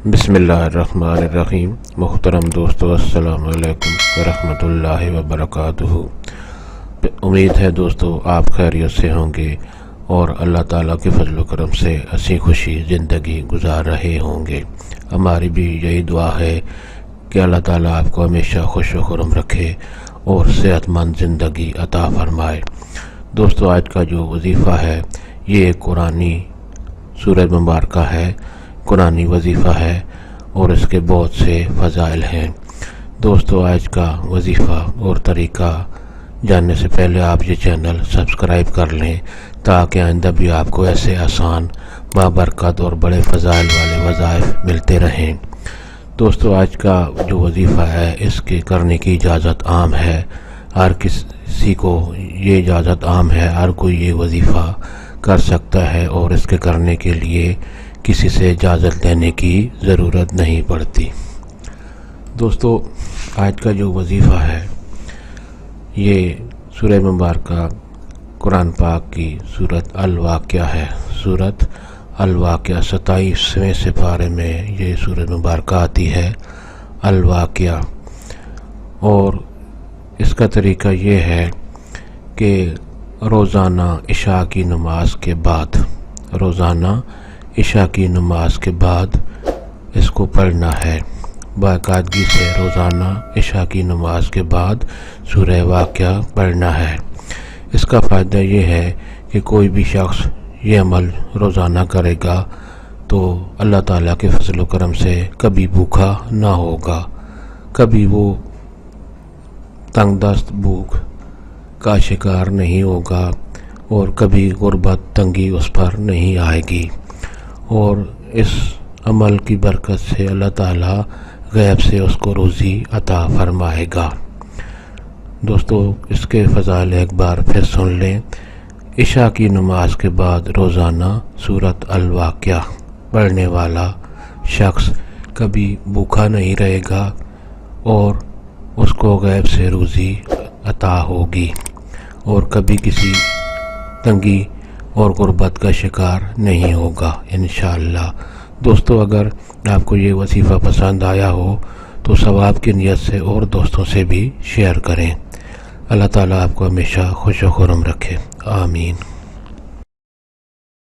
بسم اللہ الرحمن الرحیم۔ محترم دوستو، السلام علیکم ورحمۃ اللہ وبرکاتہ۔ امید ہے دوستو آپ خیریت سے ہوں گے اور اللہ تعالیٰ کے فضل و کرم سے ہنسی خوشی زندگی گزار رہے ہوں گے۔ ہماری بھی یہی دعا ہے کہ اللہ تعالیٰ آپ کو ہمیشہ خوش و خرم رکھے اور صحت مند زندگی عطا فرمائے۔ دوستو، آج کا جو وظیفہ ہے یہ قرآنی سورہ مبارکہ ہے، قرآنی وظیفہ ہے اور اس کے بہت سے فضائل ہیں۔ دوستو، آج کا وظیفہ اور طریقہ جاننے سے پہلے آپ یہ چینل سبسکرائب کر لیں تاکہ آئندہ بھی آپ کو ایسے آسان بابرکت اور بڑے فضائل والے وظائف ملتے رہیں۔ دوستو، آج کا جو وظیفہ ہے اس کے کرنے کی اجازت عام ہے، ہر کسی کو یہ اجازت عام ہے، ہر کوئی یہ وظیفہ کر سکتا ہے اور اس کے کرنے کے لیے کسی سے اجازت لینے کی ضرورت نہیں پڑتی۔ دوستو، آج کا جو وظیفہ ہے یہ سورہ مبارکہ قرآن پاک کی سورۃ الواقعہ ہے۔ سورۃ الواقعہ 27ویں سپارے میں یہ سورہ مبارکہ آتی ہے، الواقعہ۔ اور اس کا طریقہ یہ ہے کہ روزانہ عشاء کی نماز کے بعد عشاء کی نماز کے بعد اس کو پڑھنا ہے، باقاعدگی سے روزانہ عشاء کی نماز کے بعد سورہ واقعہ پڑھنا ہے۔ اس کا فائدہ یہ ہے کہ کوئی بھی شخص یہ عمل روزانہ کرے گا تو اللہ تعالیٰ کے فضل و کرم سے کبھی بھوکا نہ ہوگا، کبھی وہ تنگ دست بھوک کا شکار نہیں ہوگا اور کبھی غربت تنگی اس پر نہیں آئے گی، اور اس عمل کی برکت سے اللہ تعالیٰ غیب سے اس کو روزی عطا فرمائے گا۔ دوستو، اس کے فضائل ایک بار پھر سن لیں۔ عشاء کی نماز کے بعد روزانہ سورۃ الواقعہ پڑھنے والا شخص کبھی بھوکا نہیں رہے گا اور اس کو غیب سے روزی عطا ہوگی اور کبھی کسی تنگی اور غربت کا شکار نہیں ہوگا انشاءاللہ۔ دوستو، اگر آپ کو یہ وظیفہ پسند آیا ہو تو ثواب کی نیت سے اور دوستوں سے بھی شیئر کریں۔ اللہ تعالیٰ آپ کو ہمیشہ خوش و خرم رکھے، آمین۔